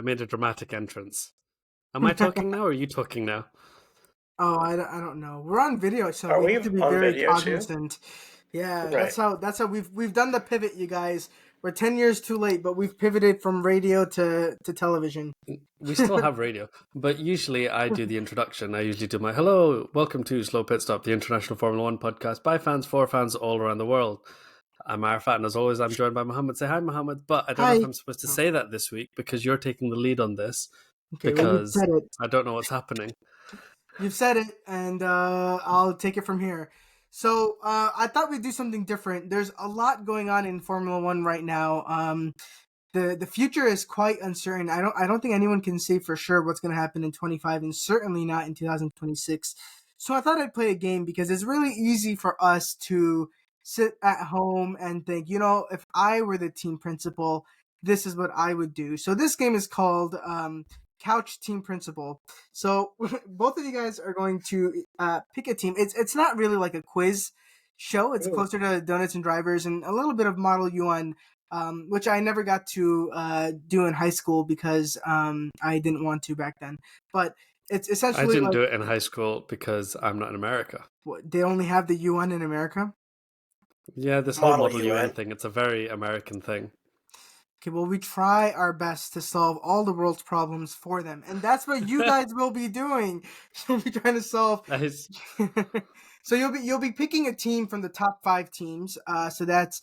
made a dramatic entrance. Am I talking now, or are you talking now? Oh, I don't know. We're on video, so Are we we have to be on very video too? cognizant. Yeah, Right. that's how we've done the pivot, you guys. We're 10 years too late, but we've pivoted from radio to television. We still have radio, but usually I do the introduction. I usually do my hello, welcome to Slow Pit Stop, the International Formula One podcast by fans for fans all around the world. I'm Arafat, and as always, I'm joined by Mohammed. Say hi, Mohammed. But I don't know if Hi. I'm supposed to say that this week because you're taking the lead on this. Okay, well, you've Because said it. I don't know what's happening. You've said it, and I'll take it from here. So I thought we'd do something different. There's a lot going on in Formula One right now. The future is quite uncertain. I don't think anyone can say for sure what's going to happen in 25, and certainly not in 2026. So I thought I'd play a game because it's really easy for us to sit at home and think, if I were the team principal, this is what I would do. So this game is called Couch Team Principal. So both of you guys are going to pick a team. It's not really like a quiz show. It's closer to Donuts and Drivers and a little bit of Model UN, which I never got to do in high school because I didn't want to back then. But it's essentially I didn't do it in high school because I'm not in America. They only have the UN in America? Yeah, this whole Model Model UN UN thing, it's a very American thing. Okay, well, we try our best to solve all the world's problems for them. And that's what you guys will be doing. You'll be trying to solve... Nice. So you'll be picking a team from the top 5 teams. So that's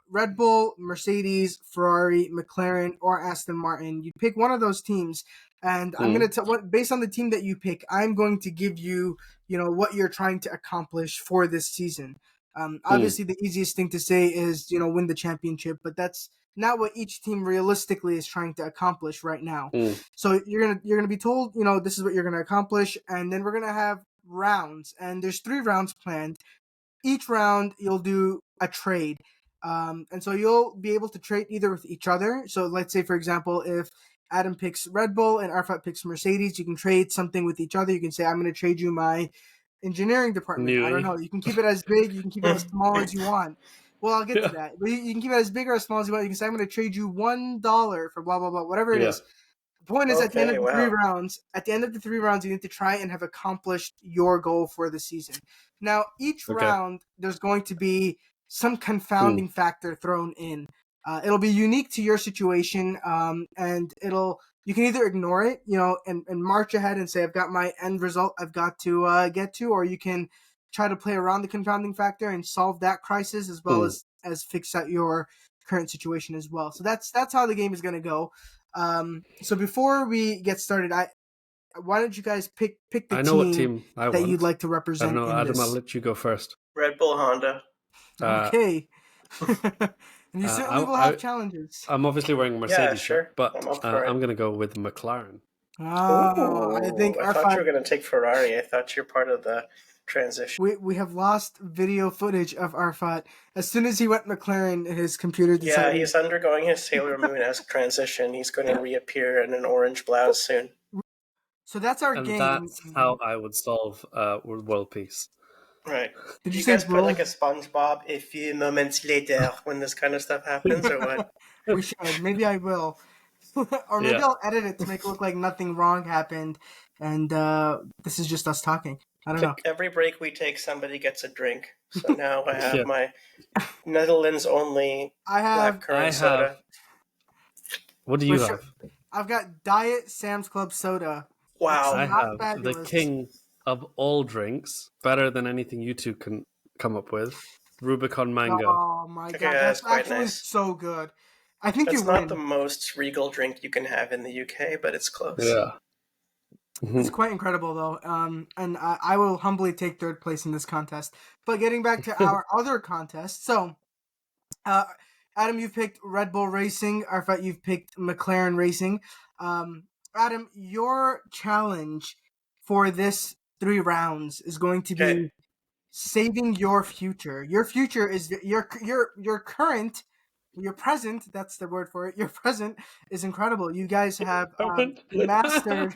Red Bull, Mercedes, Ferrari, McLaren, or Aston Martin. You pick one of those teams, and I'm going to tell based on the team that you pick, I'm going to give you, what you're trying to accomplish for this season. Obviously, the easiest thing to say is, win the championship, but that's not what each team realistically is trying to accomplish right now. So you're gonna be told, this is what you're gonna accomplish, and then we're gonna have rounds, and there's 3 rounds planned. Each round you'll do a trade, and so you'll be able to trade either with each other. So let's say, for example, if Adam picks Red Bull and Arfat picks Mercedes, you can trade something with each other. You can say, I'm going to trade you my engineering department. I don't know. You can keep it as big. You can keep it as small as you want. Well, I'll get to that. But you can keep it as big or as small as you want. You can say, I'm going to trade you $1 for blah, blah, blah, whatever it is. The point is, at the end of the 3 rounds, you need to try and have accomplished your goal for the season. Now, each round, there's going to be some confounding factor thrown in. It'll be unique to your situation, and you can either ignore it, and march ahead and say, I've got my end result I've got to get to, or you can try to play around the confounding factor and solve that crisis as well as fix out your current situation as well. So that's how the game is going to go. So before we get started, why don't you guys pick the team that you'd like to represent? I don't know, Adam, I'll let you go first. Red Bull Honda. Okay. And you certainly will have challenges. I'm obviously wearing a Mercedes shirt, but I'm going to go with McLaren. Oh, I thought you were going to take Ferrari. I thought you're part of the transition. We have lost video footage of Arfat. As soon as he went McLaren, his computer decided... Yeah, he's undergoing his Sailor Moon-esque transition. He's going to reappear in an orange blouse soon. So that's our game. That's how I would solve world peace. Right. Did you guys put like a SpongeBob a few moments later when this kind of stuff happens, or what? We should. Maybe I will. Or maybe I'll edit it to make it look like nothing wrong happened, and this is just us talking. I don't know. Every break we take, somebody gets a drink. So now I have my Netherlands only blackcurrant soda. What do you have? I've got Diet Sam's Club soda. Wow. I have the king of all drinks, better than anything you two can come up with. Rubicon Mango. Oh my god, that's actually nice. So good. I think that's you win. Not the most regal drink you can have in the UK, but it's close. Yeah. It's quite incredible, though, and I will humbly take 3rd place in this contest. But getting back to our other contest, so Adam, you've picked Red Bull Racing. Arfat, you've picked McLaren Racing. Adam, your challenge for this 3 rounds is going to be saving your future. Your future is your current. Your present, that's the word for it. Your present is incredible. You guys have mastered.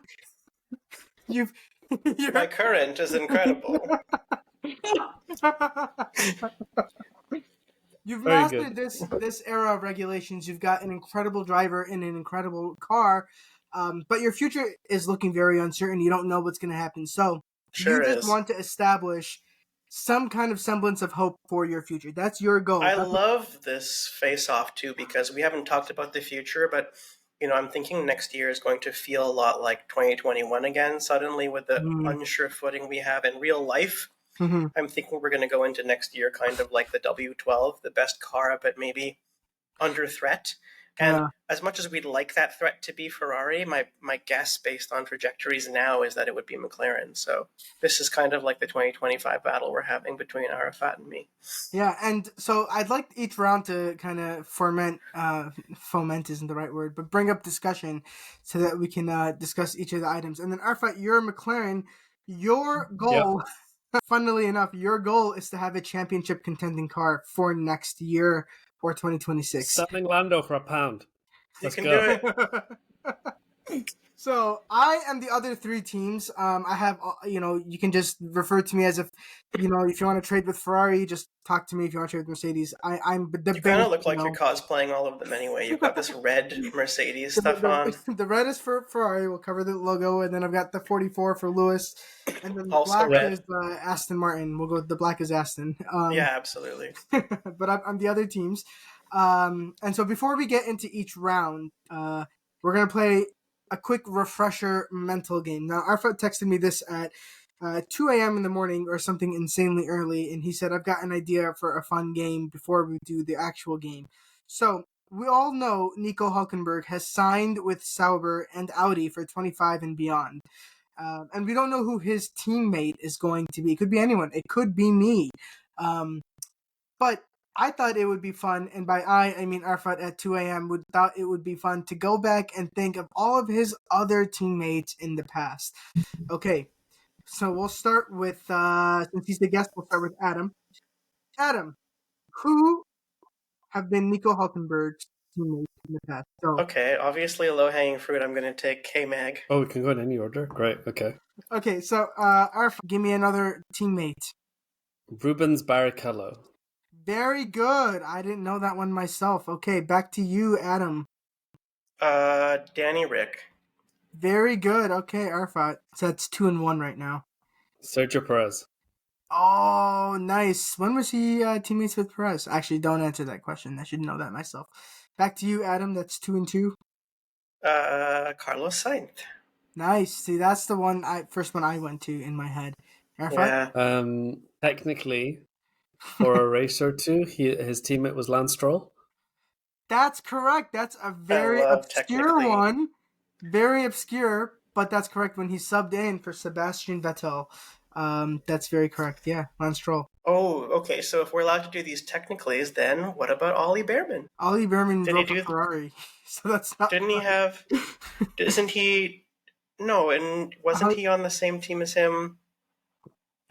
My current is incredible. You've Very mastered good. this era of regulations. You've got an incredible driver in an incredible car, but your future is looking very uncertain. You don't know what's going to happen. So Sure you just is. want to establish some kind of semblance of hope for your future. That's your goal. I love this face-off too because we haven't talked about the future, but I'm thinking next year is going to feel a lot like 2021 again. Suddenly, with the unsure footing we have in real life, I'm thinking we're going to go into next year kind of like the W12, the best car, but maybe under threat. And as much as we'd like that threat to be Ferrari, my guess based on trajectories now is that it would be McLaren. So this is kind of like the 2025 battle we're having between Arafat and me. Yeah, and so I'd like each round to kind of foment isn't the right word, but bring up discussion so that we can discuss each of the items. And then Arafat, you're McLaren. Your goal, funnily enough, your goal is to have a championship contending car for next year or 2026. Selling Lando for £1. Let's you can go. Do it. So I am the other three teams. I have, you can just refer to me as if you want to trade with Ferrari, just talk to me. If you want to trade with Mercedes, I'm the You kind of look like you're cosplaying all of them anyway. You've got this red Mercedes stuff on. The red is for Ferrari. We'll cover the logo, and then I've got the 44 for Lewis, and then the also black red. is Aston Martin. We'll go with the black is Aston. Yeah, absolutely. But I'm the other teams. And so before we get into each round, we're gonna play a quick refresher mental game. Now, Arfat texted me this at 2 a.m. in the morning or something insanely early, and he said, I've got an idea for a fun game before we do the actual game. So, we all know Nico Hülkenberg has signed with Sauber and Audi for 25 and beyond. And we don't know who his teammate is going to be. It could be anyone. It could be me. But I thought it would be fun, and by I mean Arfat at 2 a.m. thought it would be fun to go back and think of all of his other teammates in the past. Okay, so we'll start with, since he's the guest, we'll start with Adam. Adam, who have been Nico Hülkenberg's teammates in the past? So, okay, obviously low-hanging fruit, I'm going to take K-Mag. Oh, we can go in any order? Great, okay. Okay, so Arfat, give me another teammate. Rubens Barrichello. Very good. I didn't know that one myself. Okay, back to you, Adam. Danny Rick. Very good. Okay, Arfat. So that's 2-1 right now. Sergio Perez. Oh, nice. When was he teammates with Perez? Actually, don't answer that question. I should know that myself. Back to you, Adam. That's 2-2. Carlos Sainz. Nice. See, that's the first one I went to in my head. Arfat? Yeah. Technically, for a race or two, his teammate was Lance Stroll. That's correct. That's a very obscure one. Very obscure, but that's correct when he subbed in for Sebastian Vettel. That's very correct. Yeah, Lance Stroll. Oh, okay. So if we're allowed to do these technicalities, then what about Ollie Behrman? Ollie Behrman drove for Ferrari, so that's not. Didn't he have? Isn't he? No, and wasn't he on the same team as him?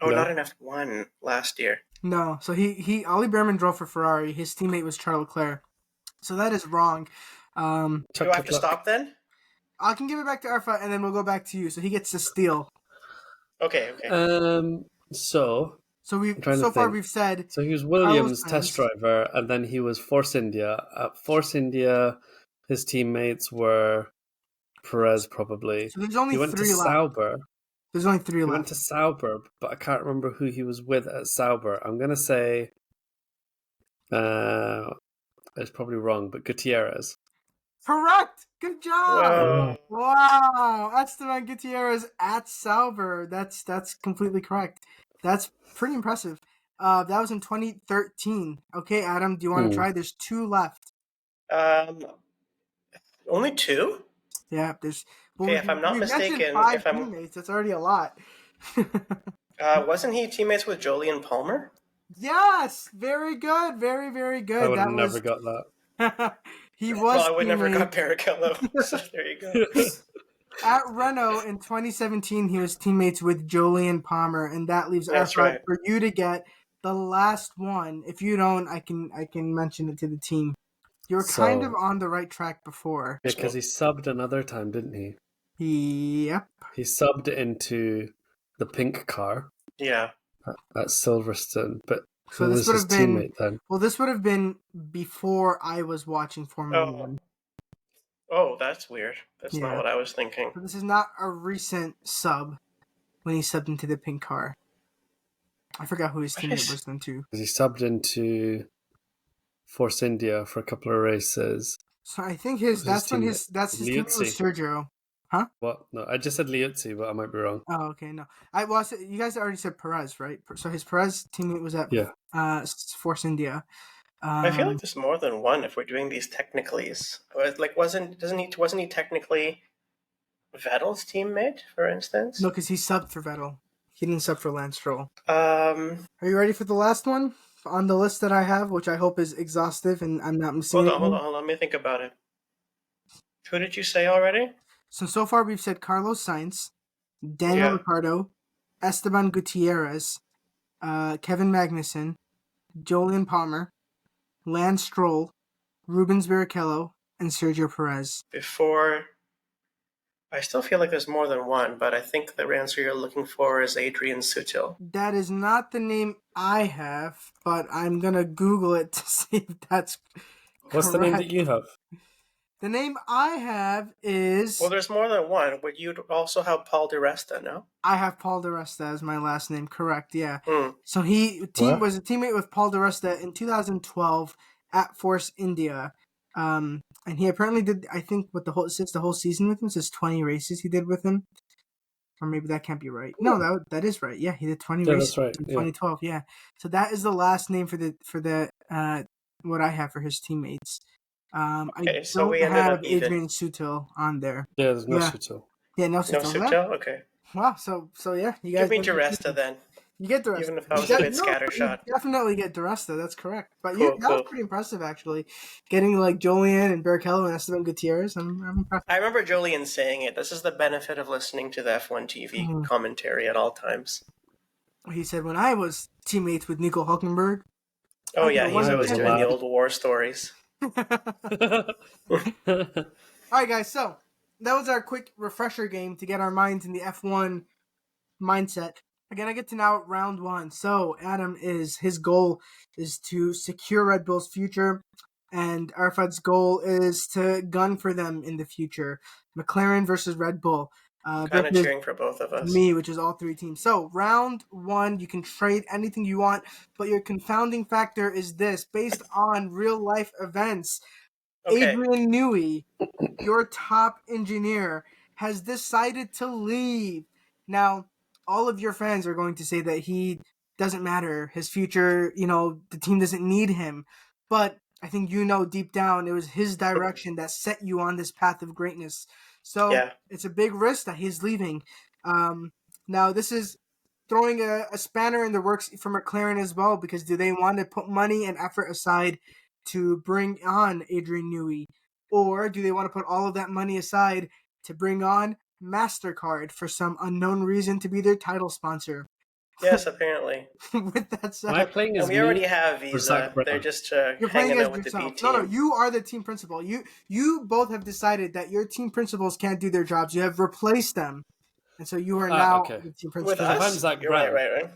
Oh, no. Not in F1 last year. No, so Ollie Behrman drove for Ferrari. His teammate was Charles Leclerc. So that is wrong. Do I have to stop then? I can give it back to Arfat, and then we'll go back to you. So he gets to steal. Okay. So far we've said. So he was Williams' test driver, and then he was Force India. At Force India, his teammates were Perez, probably. So there's only he went 3 to left. Sauber. There's only 3 left. He went to Sauber, but I can't remember who he was with at Sauber. I'm gonna say, it's probably wrong, but Gutierrez. Correct. Good job. Whoa. Wow. Esteban Gutierrez at Sauber. That's completely correct. That's pretty impressive. That was in 2013. Okay, Adam, do you want to try? There's 2 left. Only 2? Yeah, there's. Well, okay, if I'm not mistaken, 5 teammates. That's already a lot. Wasn't he teammates with Jolyon Palmer? Yes, very good, very, very good. I would have never got that. He was. Well, I would never got Barrichello. So there you go. At Renault in 2017, he was teammates with Jolyon Palmer, and that leaves Arfat for you to get the last one. If you don't, I can mention it to the team. You were kind of on the right track before. Yeah, because he subbed another time, didn't he? Yep. He subbed into the pink car. Yeah. At Silverstone, but So Who this was would his have been teammate then? this would have been before I was watching Formula Oh, One. oh, that's weird. That's not Yeah. what I was thinking. So this is not a recent sub when he subbed into the pink car. I forgot who his teammate was then too. He subbed into Force India for a couple of races. So I think Who's that's when teammate? his teammate was Liuzzi. Sergio. What? No, I just said Liuzzi, but I might be wrong. Oh, okay, no. You guys already said Perez, right? So his Perez teammate was at Yeah. Force India. I feel like there's more than one if we're doing these technicallys. Like, wasn't he technically Vettel's teammate, for instance? No, because he subbed for Vettel. He didn't sub for Lance Stroll. Hold Are you ready for the last one on the list that I have, which I hope is exhaustive and I'm not missing anything? on. Let me think about it. Who did you say already? So far we've said Carlos Sainz, Daniel Ricciardo, Esteban Gutierrez, Kevin Magnussen, Jolyon Palmer, Lance Stroll, Rubens Barrichello, and Sergio Perez. Before, I still feel like there's more than one, but I think the answer you're looking for is Adrian Sutil. That is not the name I have, but I'm going to Google it to see if that's What's the name that you have? The name I have is... Well, there's more than one, but you'd also have Paul Di Resta, no? I have Paul Di Resta as my last name, correct, yeah. Hmm. So he was a teammate with Paul Di Resta in 2012 at Force India. And he apparently did, I think, the whole season with him, says 20 races he did with him. Or maybe that can't be right. No, that is right. Yeah, he did 20 races that's right. in 2012, yeah. So that is the last name for the what I have for his teammates. Okay, I so don't we ended have up even. Adrian Sutil on there. Yeah, there's no Sutil. Yeah, no No Sutil. Sutil? Okay. Wow, so yeah, you guys Give me Di Resta then. You get Di Resta. Even if I was a bit scattershot. You definitely get Di Resta, that's correct. But Cool, that was pretty impressive, actually. Getting like Jolyon and Barrichello and Esteban Gutierrez, I'm impressed. I remember Jolyon saying it. This is the benefit of listening to the F1 TV commentary at all times. He said, when I was teammates with Nico Hulkenberg. Oh, yeah, he's always doing the old war stories. Alright, guys, so that was our quick refresher game to get our minds in the F1 mindset. Again, I get to now round one. So, Adam, his goal is to secure Red Bull's future, and Arafat's goal is to gun for them in the future. McLaren versus Red Bull. Kind of cheering for both of us. Me, which is all three teams. So, round one, you can trade anything you want, but your confounding factor is this. Based on real-life events, Okay. Adrian Newey, your top engineer, has decided to leave. Now, all of your fans are going to say that he doesn't matter. His future, the team doesn't need him. But I think deep down it was his direction that set you on this path of greatness. So It's a big risk that he's leaving. Now, this is throwing a spanner in the works for McLaren as well, because do they want to put money and effort aside to bring on Adrian Newey? Or do they want to put all of that money aside to bring on MasterCard for some unknown reason to be their title sponsor? Yes, apparently. With that said, Am I playing as we already have Visa. They're just hanging out with yourself. the B team. No, you are the team principal. You both have decided that your team principals can't do their jobs. You have replaced them. And so you are now the team principal. With us? If I'm Zach You're Brown, right.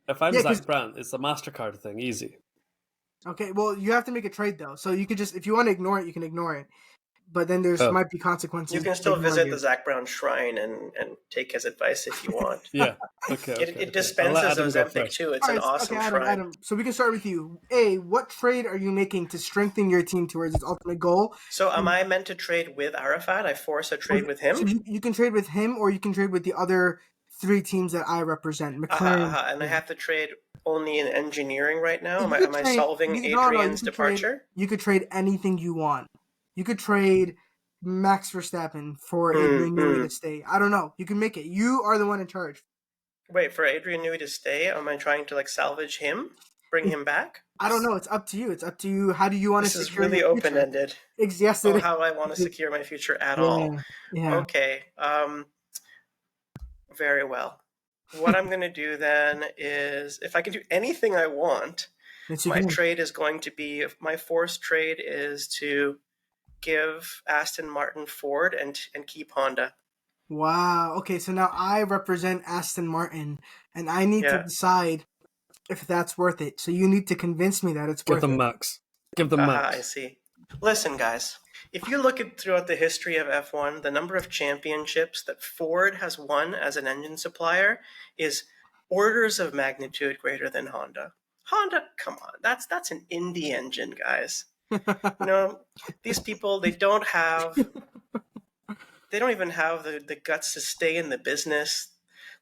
if I'm Zach Brown, it's the MasterCard thing, easy. Okay, well, you have to make a trade, though. So you could just, if you want to ignore it, you can ignore it. But then might be consequences. You can still visit the Zach Brown shrine and take his advice if you want. Yeah, okay. It dispenses Ozempic too. It's an awesome shrine. Adam, so we can start with you. What trade are you making to strengthen your team towards its ultimate goal? So am I meant to trade with Arafat? I force a trade with him? So you can trade with him, or you can trade with the other three teams that I represent. McLaren. And I have to trade only in engineering right now? Am I solving Adrian's departure? You could trade anything you want. You could trade Max Verstappen for Adrian Newey to stay. I don't know. You can make it. You are the one in charge. Wait, for Adrian Newey to stay? Am I trying to salvage him? Bring him back? I don't know. It's up to you. It's up to you. How do you want to secure This is really open-ended. Yes, how I want to secure my future at all. Yeah. Okay. Very well. What I'm going to do then is, if I can do anything I want, my trade is going to be, my forced trade is to give Aston Martin Ford and keep Honda. Wow. Okay, so now I represent Aston Martin, and I need to decide if that's worth it. So you need to convince me that it's Give worth them it. max. Give them max. I see. Listen, guys, if you look at throughout the history of F1, the number of championships that Ford has won as an engine supplier is orders of magnitude greater than Honda. Honda, come on, that's an Indy engine, guys. These people, they don't even have the guts to stay in the business.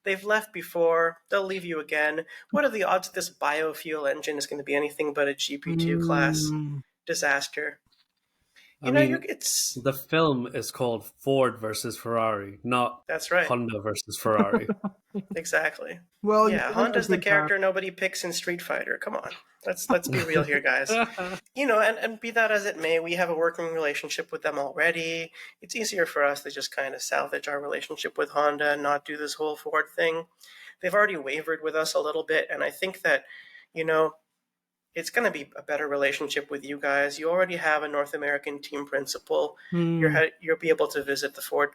They've left before. They'll leave you again. What are the odds that this biofuel engine is going to be anything but a GP2 class disaster? It's the film is called Ford versus Ferrari, not that's right. Honda versus Ferrari. Exactly. Well, yeah, Honda's the character nobody picks in Street Fighter. Come on, let's be real here, guys. And be that as it may, we have a working relationship with them already. It's easier for us to just kind of salvage our relationship with Honda and not do this whole Ford thing. They've already wavered with us a little bit, and I think that, it's going to be a better relationship with you guys. You already have a North American team principal. You'll be able to visit the Ford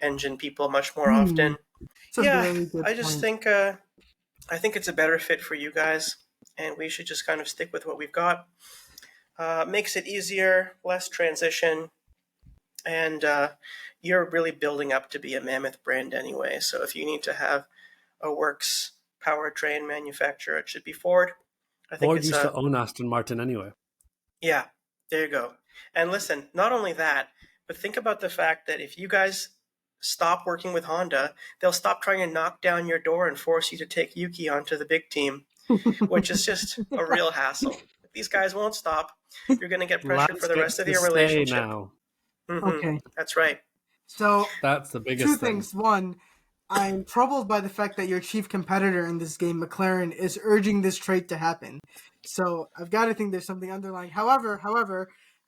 engine people much more often. I just think I think it's a better fit for you guys, and we should just kind of stick with what we've got. Makes it easier, less transition, and you're really building up to be a mammoth brand anyway. So if you need to have a works powertrain manufacturer, it should be Ford. I think Ford used to own Aston Martin anyway. Yeah, there you go. And listen, not only that, but think about the fact that if you guys stop working with Honda, they'll stop trying to knock down your door and force you to take Yuki onto the big team, which is just a real hassle. If these guys won't stop, you're going to get pressure for the rest of your relationship. Now. Okay. That's right. So that's the biggest two things. One, I'm troubled by the fact that your chief competitor in this game, McLaren, is urging this trade to happen. So I've got to think there's something underlying. However,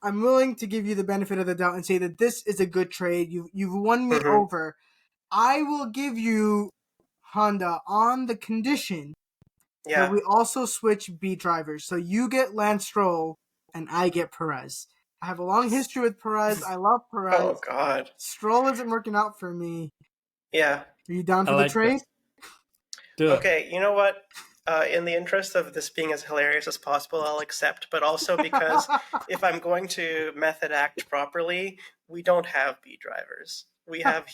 I'm willing to give you the benefit of the doubt and say that this is a good trade. You've won me over. I will give you Honda on the condition that we also switch B drivers. So you get Lance Stroll and I get Perez. I have a long history with Perez. I love Perez. Oh, God. Stroll isn't working out for me. Yeah. Are you down for the trade? Okay, you know what? In the interest of this being as hilarious as possible, I'll accept. But also because if I'm going to method act properly, we don't have B drivers. We have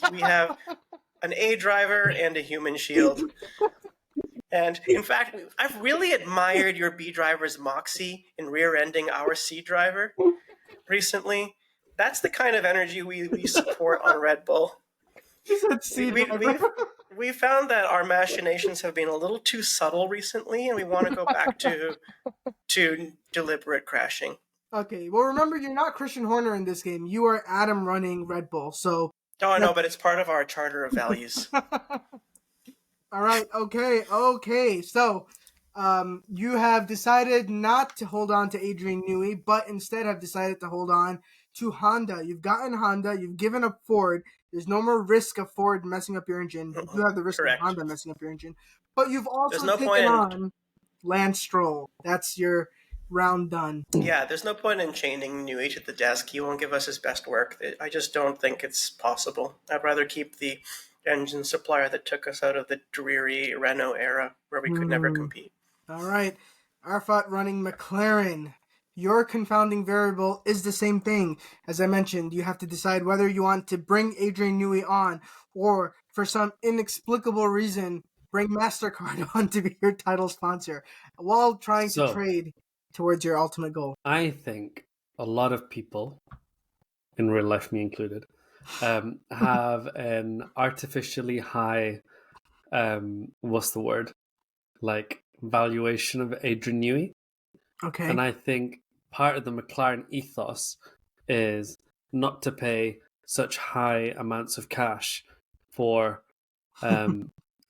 an A driver and a human shield. And in fact, I've really admired your B driver's moxie in rear-ending our C driver recently. That's the kind of energy we support on Red Bull. We found that our machinations have been a little too subtle recently, and we want to go back to deliberate crashing. Okay, well, remember, you're not Christian Horner in this game. You are Adam running Red Bull, so... Oh, I know, but it's part of our charter of values. All right, okay. So, you have decided not to hold on to Adrian Newey, but instead have decided to hold on to Honda. You've gotten Honda. You've given up Ford. There's no more risk of Ford messing up your engine. You have the risk of Honda messing up your engine. But you've also taken on Lance Stroll. That's your round done. Yeah, there's no point in chaining Newey to the desk. He won't give us his best work. I just don't think it's possible. I'd rather keep the engine supplier that took us out of the dreary Renault era where we could never compete. All right. Arafat running McLaren. Your confounding variable is the same thing. As I mentioned, you have to decide whether you want to bring Adrian Newey on or, for some inexplicable reason, bring MasterCard on to be your title sponsor while trying to trade towards your ultimate goal. I think a lot of people, in real life, me included, have an artificially high, valuation of Adrian Newey. Okay. And I think part of the McLaren ethos is not to pay such high amounts of cash for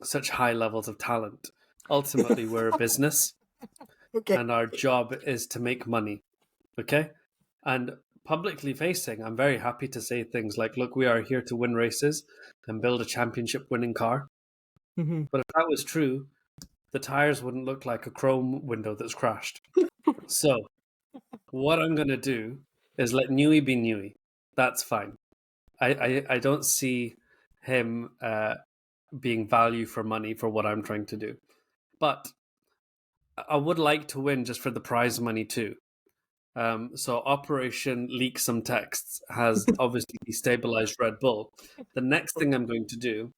such high levels of talent. Ultimately, we're a business, and our job is to make money. Okay? And publicly facing, I'm very happy to say things like, look, we are here to win races and build a championship winning car. Mm-hmm. But if that was true, the tires wouldn't look like a chrome window that's crashed. So what I'm going to do is let Newey be Newey. That's fine. I don't see him being value for money for what I'm trying to do. But I would like to win just for the prize money too. So Operation Leak Some Texts has obviously destabilized Red Bull. The next thing I'm going to do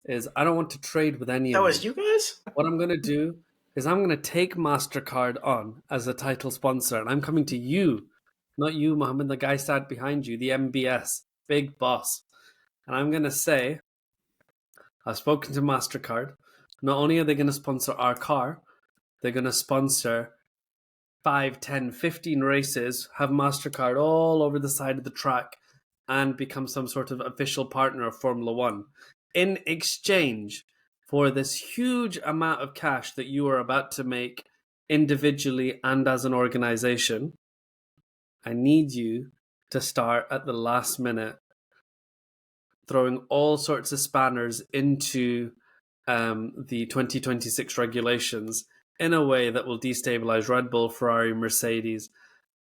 is I don't want to trade with any That of was you. you guys? What I'm going to do is I'm going to take MasterCard on as a title sponsor, and I'm coming to you, not you, Mohammed, the guy sat behind you, the MBS, big boss. And I'm going to say, I've spoken to MasterCard. Not only are they going to sponsor our car, they're going to sponsor 5, 10, 15 races, have MasterCard all over the side of the track, and become some sort of official partner of Formula One. In exchange for this huge amount of cash that you are about to make individually and as an organization, I need you to start at the last minute throwing all sorts of spanners into the 2026 regulations in a way that will destabilize Red Bull, Ferrari, Mercedes,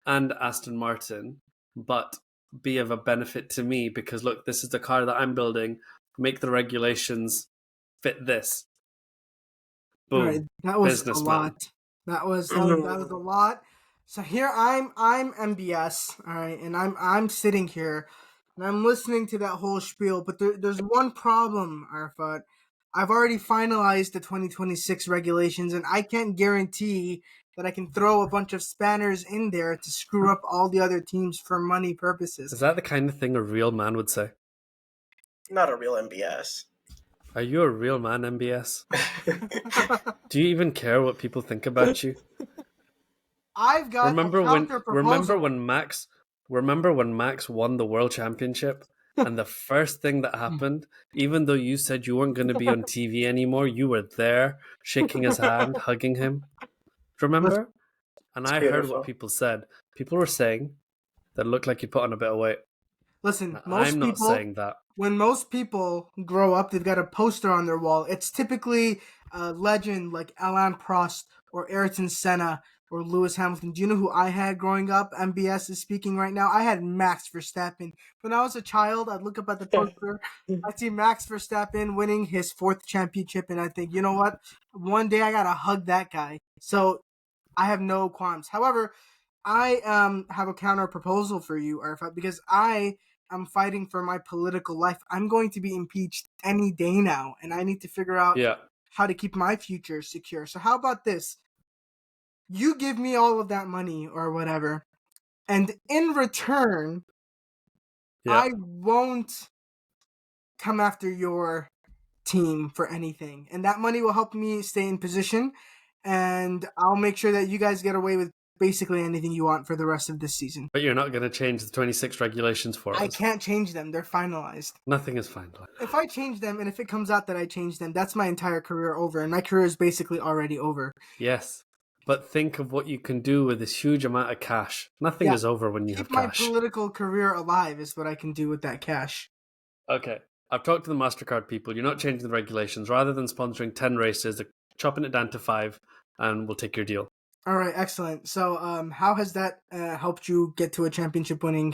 and Aston Martin, but be of a benefit to me because look, this is the car that I'm building. Make the regulations fit this. Boom. All right, that was Businessman. a lot. That was a lot. So here I'm MBS, all right, and I'm sitting here and I'm listening to that whole spiel, but there's one problem, Arafat. I've already finalized the 2026 regulations, and I can't guarantee that I can throw a bunch of spanners in there to screw up all the other teams for money purposes. Is that the kind of thing a real man would say? Not a real MBS. Are you a real man, MBS? Do you even care what people think about you? I've got remember a counter proposal. Remember when Max won the world championship? And the first thing that happened, even though you said you weren't going to be on TV anymore, you were there shaking his hand, hugging him. Remember? And I heard what people said. People were saying that it looked like you put on a bit of weight. Listen, I'm not saying that. When most people grow up, they've got a poster on their wall. It's typically a legend like Alain Prost or Ayrton Senna or Lewis Hamilton. Do you know who I had growing up? MBS is speaking right now. I had Max Verstappen. When I was a child, I'd look up at the poster. I'd see Max Verstappen winning his 4th championship, and I think, you know what? One day I got to hug that guy. So I have no qualms. However, I have a counter proposal for you, Arafat, because I'm fighting for my political life. I'm going to be impeached any day now, and I need to figure out how to keep my future secure. So how about this? You give me all of that money or whatever, and in return, I won't come after your team for anything. And that money will help me stay in position, and I'll make sure that you guys get away with basically anything you want for the rest of this season. But you're not going to change the 26 regulations for us. I can't change them. They're finalized. Nothing is finalized. If I change them, and if it comes out that I changed them, that's my entire career over, and my career is basically already over. Yes, but think of what you can do with this huge amount of cash. Nothing is over when you have cash. Keep my political career alive is what I can do with that cash. Okay, I've talked to the MasterCard people. You're not changing the regulations. Rather than sponsoring 10 races, they're chopping it down to 5, and we'll take your deal. All right, excellent. So how has that helped you get to a championship winning?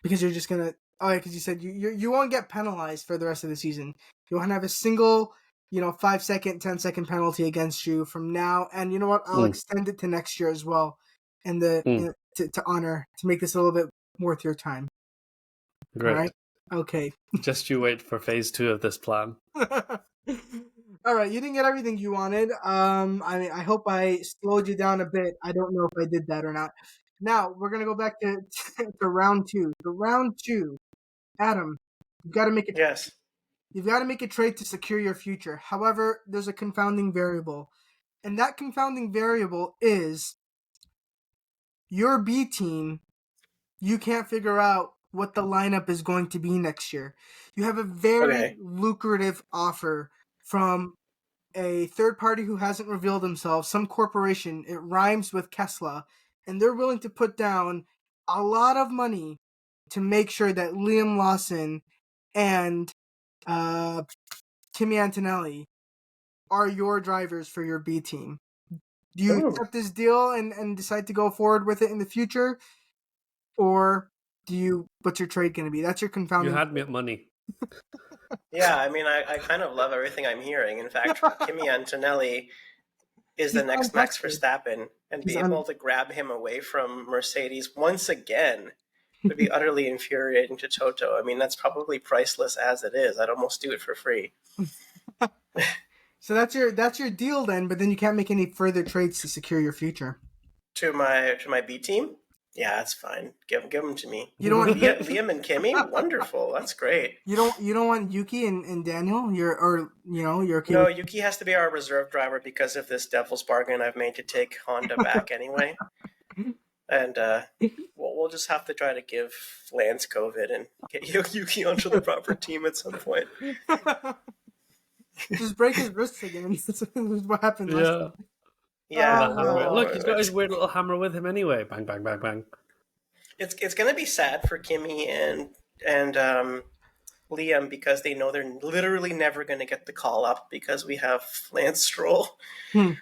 Because you're just going to... Oh, yeah, because you said you won't get penalized for the rest of the season. You won't have a single, 5-second, 10-second penalty against you from now. And you know what? I'll extend it to next year as well, and to make this a little bit worth your time. Great. All right? Okay. Just you wait for phase 2 of this plan. All right, you didn't get everything you wanted. I hope I slowed you down a bit. I don't know if I did that or not. Now we're gonna go back to round 2. The round 2, Adam, you've got to make it. Yes. You've got to make a trade to secure your future. However, there's a confounding variable, and that confounding variable is your B team. You can't figure out what the lineup is going to be next year. You have a very lucrative offer from a third party who hasn't revealed themselves, some corporation. It rhymes with Tesla, and they're willing to put down a lot of money to make sure that Liam Lawson and Kimi Antonelli are your drivers for your B team. Do you accept this deal and decide to go forward with it in the future? Or what's your trade going to be? That's your confounding... You had me at money. Yeah, I mean, I kind of love everything I'm hearing. In fact, Kimi Antonelli is the next Max Verstappen and be able to grab him away from Mercedes once again would be utterly infuriating to Toto. I mean, that's probably priceless as it is. I'd almost do it for free. So that's your deal then, but then you can't make any further trades to secure your future. To my B team? Yeah, that's fine. Give them to me. You don't want Liam and Kimmy? Wonderful. That's great. You don't want Yuki and Daniel? You're okay. No, Yuki has to be our reserve driver because of this devil's bargain I've made to take Honda back anyway. And we'll just have to try to give Lance COVID and get Yuki onto the proper team at some point. Just break his wrists again. This is what happened last time. Yeah. Look, he's got his weird little hammer with him anyway. Bang, bang, bang, bang. It's going to be sad for Kimmy and Liam because they know they're literally never going to get the call up because we have Lance Stroll, who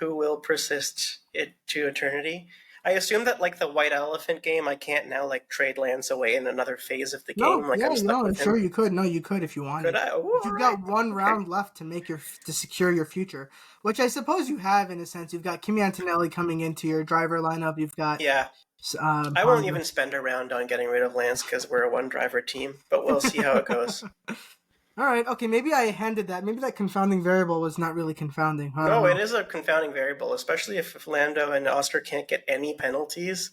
will persist it to eternity. I assume that like the white elephant game, I can't now like trade Lance away in another phase of the game. I'm sure you could. No, you could if you wanted. Could I? Oh, you've got one round left to secure your future, which I suppose you have in a sense. You've got Kimi Antonelli coming into your driver lineup. You've got I won't even spend a round on getting rid of Lance because we're a one-driver team, but we'll see how it goes. All right, okay, maybe I handed that. Maybe that confounding variable was not really confounding. No, it is a confounding variable, especially if Lando and Oscar can't get any penalties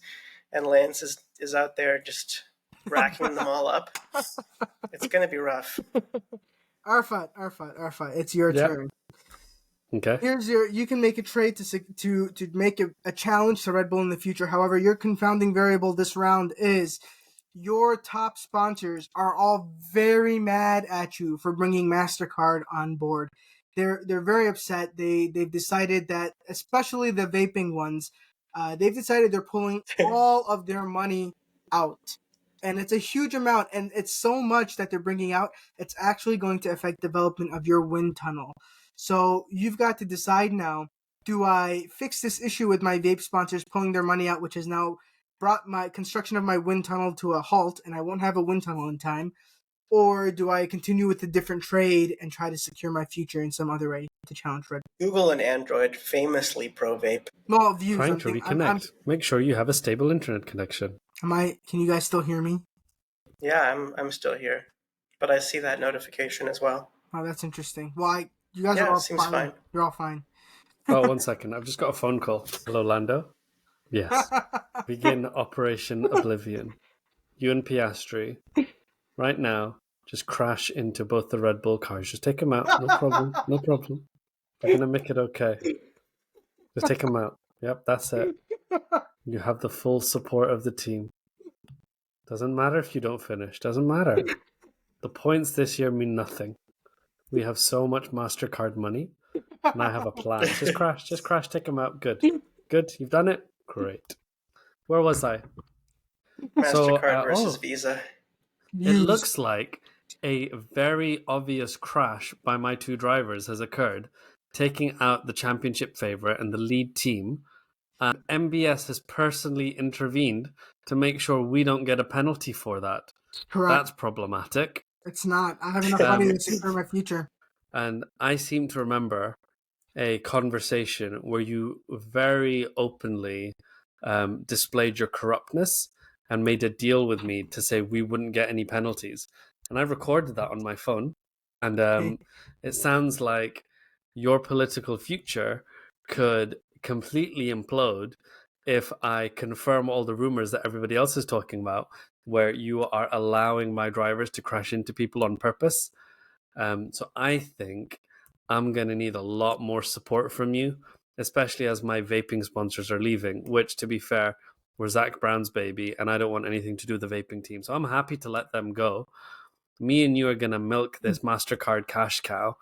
and Lance is out there just racking them all up. It's going to be rough. Arafat, it's your turn. Okay. You can make a trade to make a challenge to Red Bull in the future. However, your confounding variable this round is your top sponsors are all very mad at you for bringing MasterCard on board. They're very upset. They've decided that, especially the vaping ones, they've decided they're pulling all of their money out. And it's a huge amount, and it's so much that they're bringing out, it's actually going to affect development of your wind tunnel. So you've got to decide now, do I fix this issue with my vape sponsors pulling their money out, which has now brought my construction of my wind tunnel to a halt, and I won't have a wind tunnel in time? Or do I continue with a different trade and try to secure my future in some other way to challenge Red Bull? Google and Android famously pro-vape. No, views. Trying to reconnect. Make sure you have a stable internet connection. Can you guys still hear me? Yeah, I'm still here. But I see that notification as well. Oh, that's interesting. Well, you guys are all fine. You're all fine. Oh, 1 second. I've just got a phone call. Hello, Lando. Yes. Begin Operation Oblivion. You and Piastri, right now, just crash into both the Red Bull cars. Just take them out. No problem. No problem. We're going to make it okay. Just take them out. Yep, that's it. You have the full support of the team. Doesn't matter if you don't finish. Doesn't matter. The points this year mean nothing. We have so much MasterCard money, and I have a plan. Just crash, take them out. Good. You've done it? Great. Where was I? MasterCard versus Visa. It looks like a very obvious crash by my two drivers has occurred, taking out the championship favorite and the lead team. And MBS has personally intervened to make sure we don't get a penalty for that. Correct. That's problematic. It's not. I have enough money to secure my future. And I seem to remember a conversation where you very openly displayed your corruptness and made a deal with me to say we wouldn't get any penalties. And I recorded that on my phone. And it sounds like your political future could completely implode if I confirm all the rumors that everybody else is talking about, where you are allowing my drivers to crash into people on purpose. So I think I'm going to need a lot more support from you, especially as my vaping sponsors are leaving, which, to be fair, were Zach Brown's baby, and I don't want anything to do with the vaping team. So I'm happy to let them go. Me and you are going to milk this MasterCard cash cow,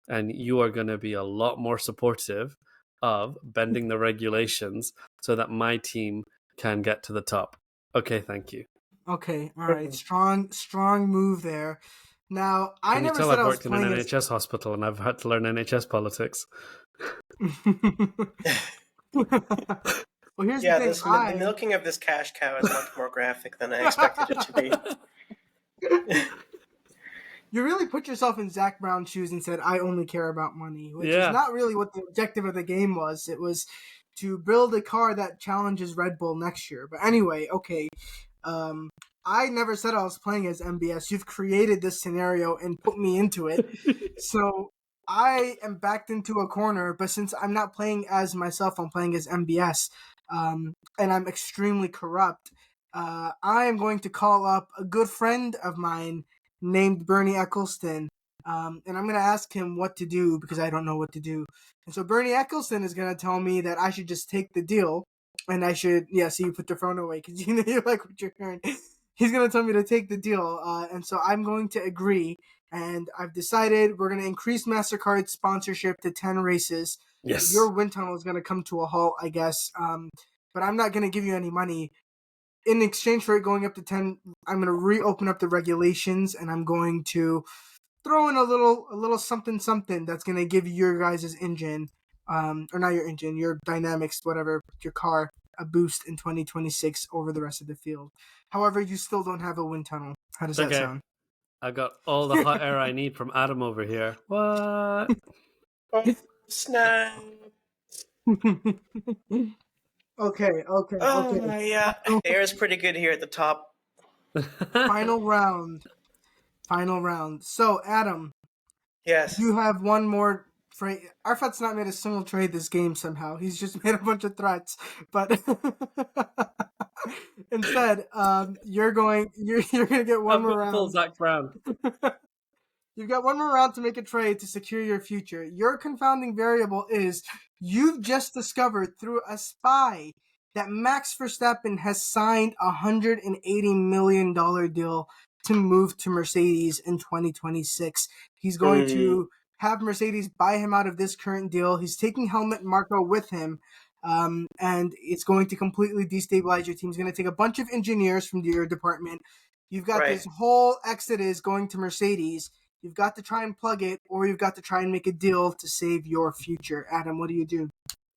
and you are going to be a lot more supportive of bending the regulations so that my team can get to the top. Okay, thank you. Okay, all right. Strong move there. Now, I never said I was worked in an NHS hospital and I've had to learn NHS politics. Well, here's the thing. The milking of this cash cow is much more graphic than I expected it to be. You really put yourself in Zach Brown's shoes and said, I only care about money, which Yeah. is not really what the objective of the game was. It was to build a car that challenges Red Bull next year. But anyway, okay. I never said I was playing as MBS. You've created this scenario and put me into it. So I am backed into a corner, but since I'm not playing as myself, I'm playing as MBS, and I'm extremely corrupt. I am going to call up a good friend of mine named Bernie Eccleston, and I'm going to ask him what to do because I don't know what to do. And so Bernie Eccleston is going to tell me that I should just take the deal, and I should, so you put your phone away because you know you like what you're hearing. He's going to tell me to take the deal, and so I'm going to agree. And I've decided we're going to increase MasterCard's sponsorship to 10 races. Yes. Your wind tunnel is going to come to a halt, I guess. But I'm not going to give you any money. In exchange for it going up to 10, I'm going to reopen up the regulations, and I'm going to throw in a little something that's going to give your guys' engine, or not your engine, your dynamics, whatever, your car, a boost in 2026 over the rest of the field. However, you still don't have a wind tunnel. How does that sound? I got all the hot air I need from Adam over here. What? Oh, snap. Okay. Oh, yeah. Air is pretty good here at the top. Final round. So, Adam. Yes. You have one more trade. Arafat's not made a single trade this game somehow. He's just made a bunch of threats. But instead, you're gonna get one more round. Full Zach Brown. You've got one more round to make a trade to secure your future. Your confounding variable is you've just discovered through a spy that Max Verstappen has signed a $180 million deal to move to Mercedes in 2026. He's going to have Mercedes buy him out of this current deal. He's taking Helmut Marko with him, and it's going to completely destabilize your team. He's going to take a bunch of engineers from your department. You've got this whole exodus going to Mercedes. You've got to try and plug it, or you've got to try and make a deal to save your future. Adam, what do you do?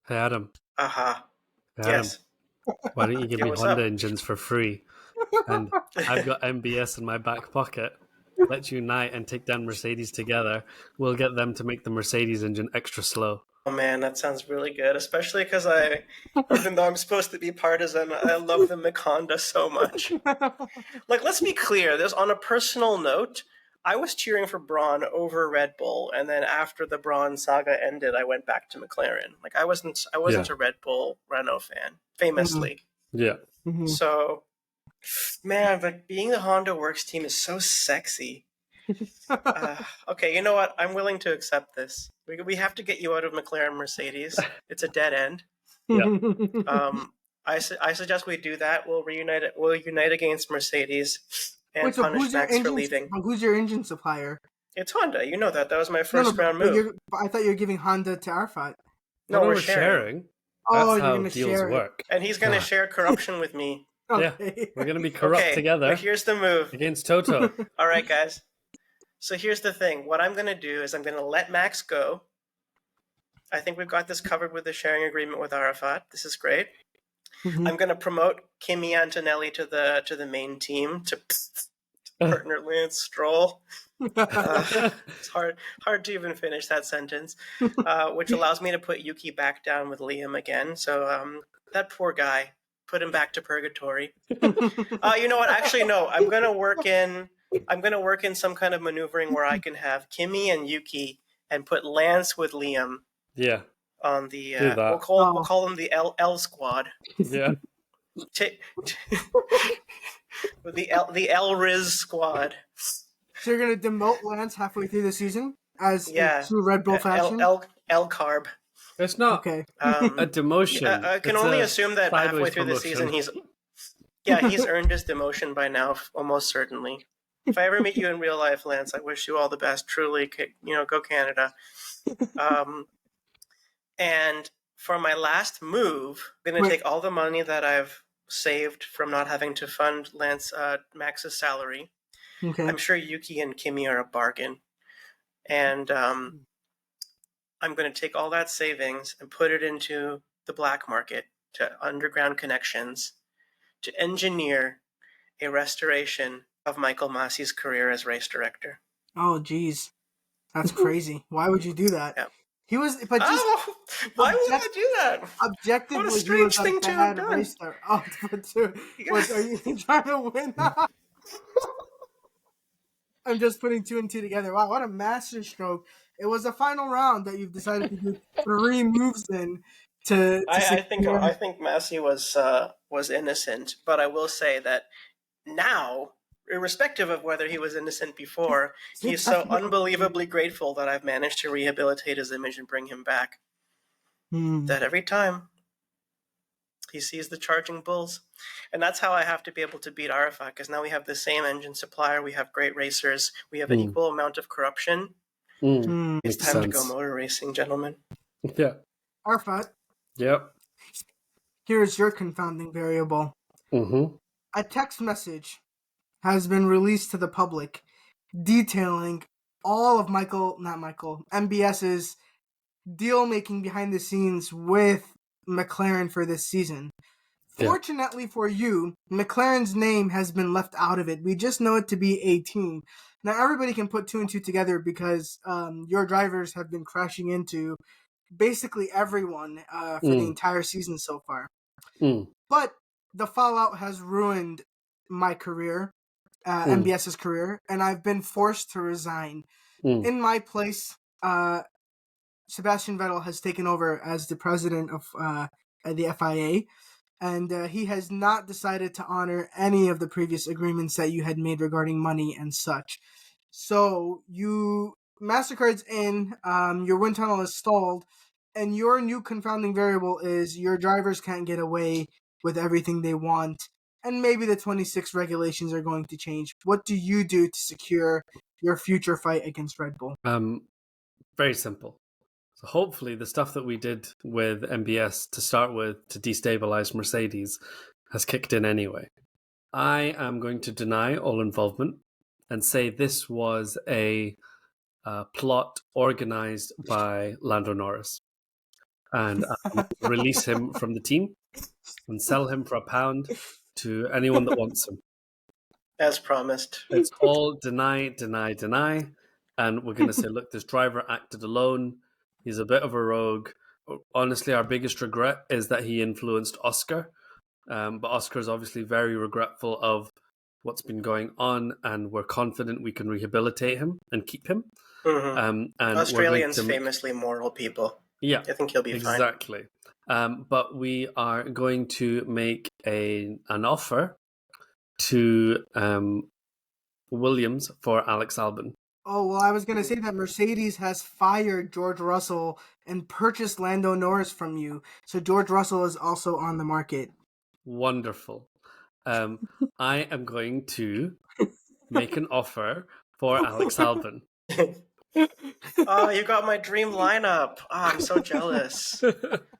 Hey, Adam. Uh-huh. Adam, Yes. why don't you give me what's Honda up? engines for free? And I've got MBS in my back pocket. Let's unite and take down Mercedes together. We'll get them to make the Mercedes engine extra slow. Oh man, that sounds really good. Especially because even though I'm supposed to be partisan, I love the Honda so much. Like, let's be clear. There's on a personal note. I was cheering for Braun over Red Bull, and then after the Braun saga ended, I went back to McLaren. Like, I wasn't a Red Bull Renault fan, famously. Yeah. Mm-hmm. So, man, but being the Honda Works team is so sexy. Okay, you know what? I'm willing to accept this. We have to get you out of McLaren Mercedes. It's a dead end. Yeah. I suggest we do that. We'll reunite it. We'll unite against Mercedes and punish Max for leaving. Who's your engine supplier? It's Honda. You know that. That was my first round move. I thought you were giving Honda to Arafat. No, we're sharing. Oh, That's you're how going to deals share work. And he's going to share corruption with me. Okay. Yeah, we're going to be corrupt together. But here's the move. Against Toto. All right, guys. So here's the thing. What I'm going to do is I'm going to let Max go. I think we've got this covered with the sharing agreement with Arafat. This is great. Mm-hmm. I'm going to promote Kimi Antonelli to the main team to partner Lance Stroll. It's hard to even finish that sentence, which allows me to put Yuki back down with Liam again. So that poor guy, put him back to purgatory. You know what? Actually, no. I'm gonna work in some kind of maneuvering where I can have Kimi and Yuki and put Lance with Liam. Yeah. On the we'll call them the L squad. Yeah. The L Riz squad. So you're gonna demote Lance halfway through the season as in true Red Bull fashion? L carb. It's not a demotion. I can only assume that halfway through the season he's earned his demotion by now, almost certainly. If I ever meet you in real life, Lance, I wish you all the best. Truly, go Canada. And for my last move, I'm going to take all the money that I've saved from not having to fund Max's salary. Okay. I'm sure Yuki and Kimi are a bargain. And I'm going to take all that savings and put it into the black market to underground connections to engineer a restoration of Michael Massey's career as race director. Oh, geez. That's crazy. Why would you do that? Yeah. He was, but just Why would I do that? What a objectively, he was strange a thing to have bad done. racer. Oh, what are you trying to win? I'm just putting two and two together. Wow, what a masterstroke! It was the final round that you've decided to do 3 moves in to I think secure. I think Massey was innocent, but I will say that now, irrespective of whether he was innocent before, he's so unbelievably grateful that I've managed to rehabilitate his image and bring him back. That every time he sees the charging bulls, and that's how I have to be able to beat Arafat, because now we have the same engine supplier, we have great racers, we have an equal amount of corruption. It's time to go motor racing, gentlemen. Yeah. Arafat, Yep. here's your confounding variable. Mm-hmm. A text message has been released to the public detailing all of MBS's deal making behind the scenes with McLaren for this season. Fortunately for you, McLaren's name has been left out of it. We just know it to be a team. Now everybody can put 2 and 2 together because your drivers have been crashing into basically everyone for the entire season so far. But the fallout has ruined my career, MBS's career, and I've been forced to resign. In my place, Sebastian Vettel has taken over as the president of the FIA, and he has not decided to honor any of the previous agreements that you had made regarding money and such. So MasterCard's in, your wind tunnel is stalled, and your new confounding variable is your drivers can't get away with everything they want, and maybe the 26 regulations are going to change. What do you do to secure your future fight against Red Bull? Very simple. So hopefully the stuff that we did with MBS to start with to destabilize Mercedes has kicked in anyway. I am going to deny all involvement and say this was a plot organized by Lando Norris, and release him from the team and sell him for £1 to anyone that wants him. As promised. It's all deny, and we're going to say, look, this driver acted alone. He's a bit of a rogue. Honestly, our biggest regret is that he influenced Oscar, but Oscar is obviously very regretful of what's been going on, and we're confident we can rehabilitate him and keep him. And Australians famously moral people. Yeah, I think he'll be fine. Exactly. But we are going to make an offer to Williams for Alex Albon. Oh, well, I was going to say that Mercedes has fired George Russell and purchased Lando Norris from you. So George Russell is also on the market. Wonderful. I am going to make an offer for Alex Albon. Oh, you got my dream lineup. Oh, I'm so jealous.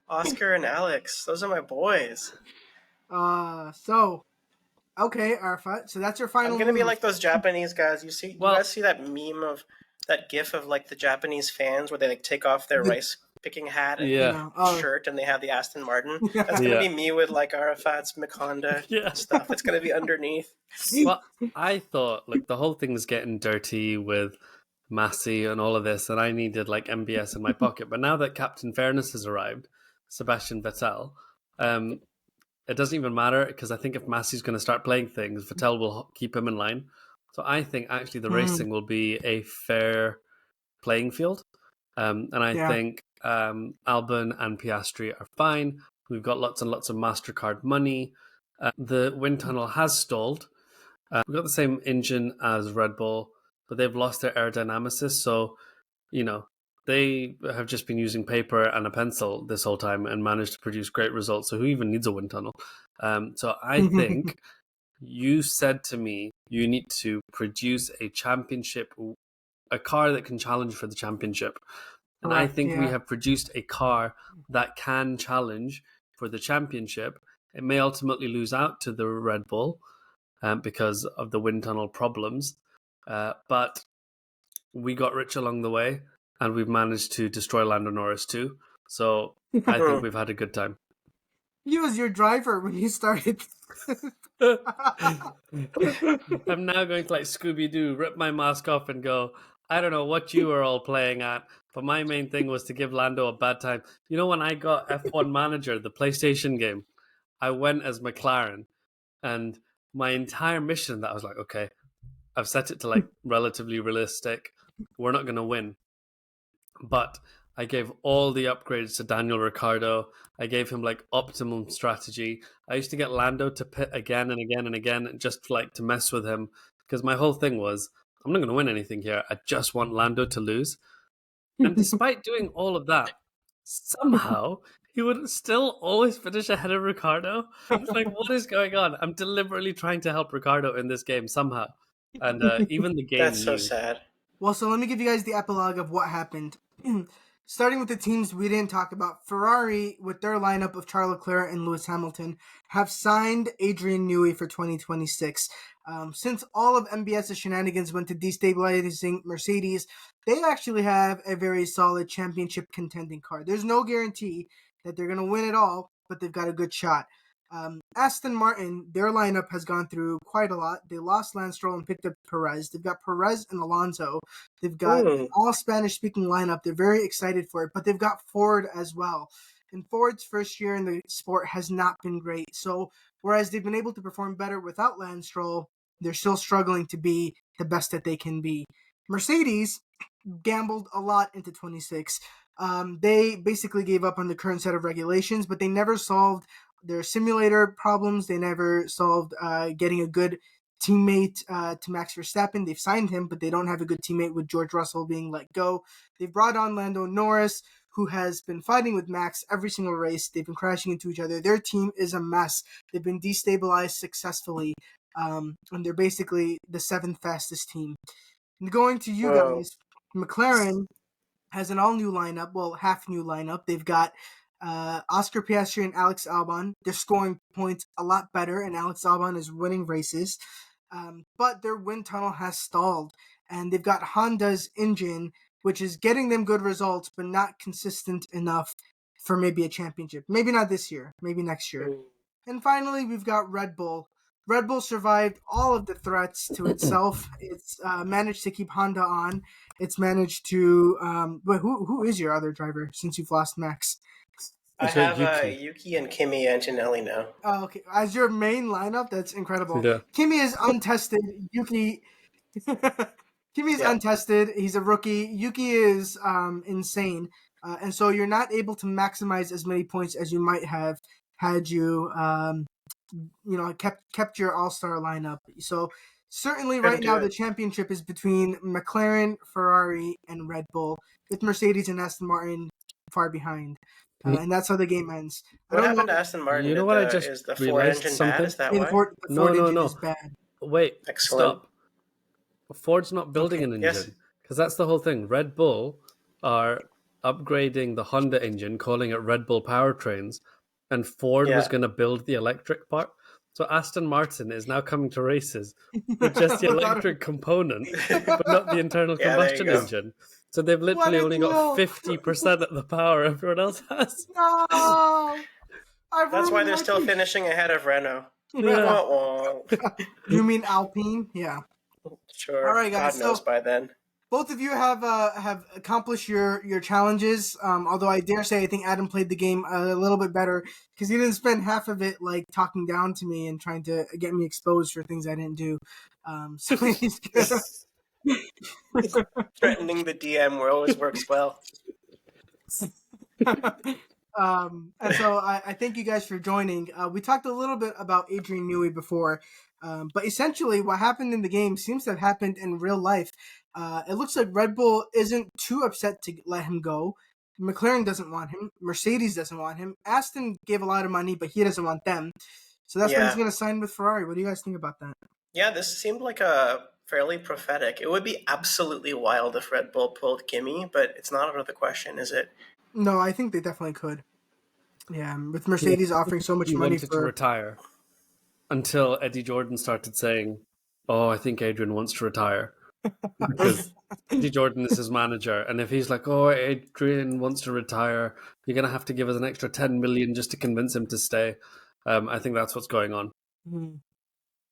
Oscar and Alex, those are my boys. Okay, Arafat. So that's your final. I'm gonna be like those Japanese guys. You guys see that meme of that GIF of like the Japanese fans where they like take off their rice picking hat and shirt and they have the Aston Martin. That's gonna be me with like Arafat's Honda stuff. It's gonna be underneath. Well, I thought like the whole thing's getting dirty with Massey and all of this, and I needed like MBS in my pocket. But now that Captain Fairness has arrived, Sebastian Vettel, it doesn't even matter because I think if Massey's going to start playing things, Vettel will keep him in line. So I think actually the racing will be a fair playing field. And I think Albon and Piastri are fine. We've got lots and lots of MasterCard money. The wind tunnel has stalled. We've got the same engine as Red Bull, but they've lost their aerodynamicist. So, they have just been using paper and a pencil this whole time and managed to produce great results. So who even needs a wind tunnel? So I think you said to me, you need to produce a championship, a car that can challenge for the championship. And I think we have produced a car that can challenge for the championship. It may ultimately lose out to the Red Bull because of the wind tunnel problems. But we got rich along the way. And we've managed to destroy Lando Norris too. So I think we've had a good time. He was your driver when you started. I'm now going to like Scooby-Doo, rip my mask off and go, I don't know what you were all playing at, but my main thing was to give Lando a bad time. You know, when I got F1 Manager, the PlayStation game, I went as McLaren, and my entire mission that I was like, okay, I've set it to like relatively realistic. We're not going to win. But I gave all the upgrades to Daniel Ricciardo. I gave him like optimum strategy. I used to get Lando to pit again and again and again just like to mess with him because my whole thing was I'm not going to win anything here. I just want Lando to lose. And despite doing all of that, somehow he would still always finish ahead of Ricciardo. It's like, what is going on? I'm deliberately trying to help Ricciardo in this game somehow. And even the game That's so knew. sad. Well, so let me give you guys the epilogue of what happened. Starting with the teams we didn't talk about, Ferrari, with their lineup of Charles Leclerc and Lewis Hamilton, have signed Adrian Newey for 2026. Since all of MBS's shenanigans went to destabilizing Mercedes, they actually have a very solid championship contending car. There's no guarantee that they're going to win it all, but they've got a good shot. Aston Martin, their lineup has gone through quite a lot. They lost Lance Stroll and picked up Perez. They've got Perez and Alonso. They've got an all Spanish-speaking lineup. They're very excited for it, but they've got Ford as well. And Ford's first year in the sport has not been great. So whereas they've been able to perform better without Lance Stroll, they're still struggling to be the best that they can be. Mercedes gambled a lot into 26. They basically gave up on the current set of regulations, but they never solved their simulator problems. They never solved getting a good teammate to Max Verstappen. They've signed him, but they don't have a good teammate with George Russell being let go. They've brought on Lando Norris, who has been fighting with Max every single race. They've been crashing into each other. Their team is a mess. They've been destabilized successfully, and they're basically the 7th fastest team. And going to you guys, McLaren has an all-new lineup, well, half-new lineup. They've got Oscar Piastri and Alex Albon. They're scoring points a lot better, and Alex Albon is winning races. But their wind tunnel has stalled, and they've got Honda's engine, which is getting them good results, but not consistent enough for maybe a championship. Maybe not this year, maybe next year. And finally, we've got Red Bull. Red Bull survived all of the threats to itself. It's managed to keep Honda on. It's managed to... but who is your other driver since you've lost Max? I have Yuki and Kimi Antonelli now. Oh, okay. As your main lineup, that's incredible. Yeah. Kimi is untested. Yuki... Kimi is untested. He's a rookie. Yuki is insane. And so you're not able to maximize as many points as you might have had you... kept your all-star lineup. So certainly right now the championship is between McLaren, Ferrari, and Red Bull, with Mercedes and Aston Martin far behind. And that's how the game ends. What happened to Aston Martin? You know what? I just is the Ford realized engine something. bad? Is that The why? Ford engine No. is bad. Wait, Excellent. stop. Ford's not building an engine because that's the whole thing. Red Bull are upgrading the Honda engine, calling it Red Bull Powertrains, and Ford was going to build the electric part. So Aston Martin is now coming to races with just the electric component, but not the internal combustion engine. So they've literally only got 50% of the power everyone else has. No! That's why they're still finishing ahead of Renault. Yeah. You mean Alpine? Yeah. Sure. All right, guys. God knows by then. Both of you have accomplished your challenges. Although I dare say I think Adam played the game a little bit better because he didn't spend half of it like talking down to me and trying to get me exposed for things I didn't do. So he's good. Threatening the DM always works well. And so I thank you guys for joining. We talked a little bit about Adrian Newey before, but essentially what happened in the game seems to have happened in real life. It looks like Red Bull isn't too upset to let him go. McLaren doesn't want him. Mercedes doesn't want him. Aston gave a lot of money, but he doesn't want them. So that's why he's going to sign with Ferrari. What do you guys think about that? Yeah, this seemed like a fairly prophetic. It would be absolutely wild if Red Bull pulled Kimi, but it's not out of the question, is it? No, I think they definitely could. Yeah, with Mercedes offering so much money to retire until Eddie Jordan started saying, "Oh, I think Adrian wants to retire." because Eddie Jordan is his manager, and if he's like, "Oh, Adrian wants to retire, you're gonna have to give us an extra 10 million just to convince him to stay." I think that's what's going on.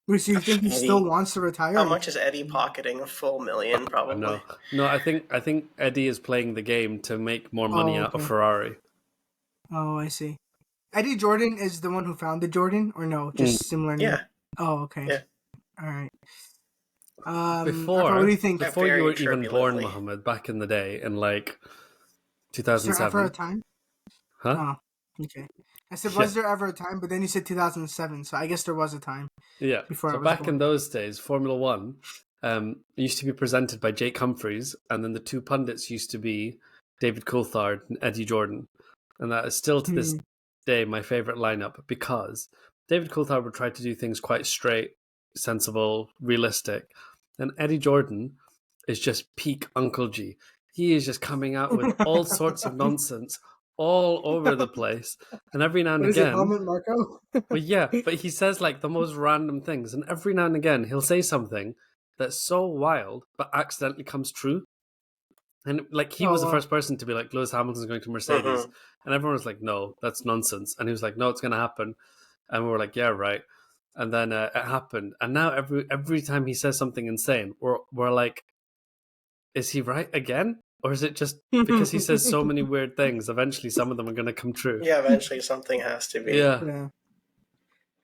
Wait, so you think he still wants to retire? How much is Eddie pocketing? A full million, probably. No. I think Eddie is playing the game to make more money out of Ferrari. Oh, I see. Eddie Jordan is the one who founded Jordan, or no? Just similar name? Yeah. Oh, okay. Yeah. All right. Before, what do you think? Before you were even born, Mohammed, back in the day, in like 2007. Was there ever a time? Huh? Oh, okay. I said, was there ever a time? But then you said 2007, so I guess there was a time. Yeah. Before so I was back born. in those days, Formula One used to be presented by Jake Humphries, and then the two pundits used to be David Coulthard and Eddie Jordan. And that is still to this day my favorite lineup, because David Coulthard would try to do things quite straight, sensible, realistic. And Eddie Jordan is just peak Uncle G. He is just coming out with all sorts of nonsense all over the place. And every now and What again... Is it Helmut Marko? but he says like the most random things. And every now and again, he'll say something that's so wild, but accidentally comes true. And like he was the first person to be like, Lewis Hamilton's going to Mercedes. And everyone was like, no, that's nonsense. And he was like, no, it's going to happen. And we were like, yeah, right. And then it happened. And now every time he says something insane, we're like, is he right again? Or is it just because he says so many weird things, eventually some of them are going to come true? Yeah, eventually something has to be. Yeah.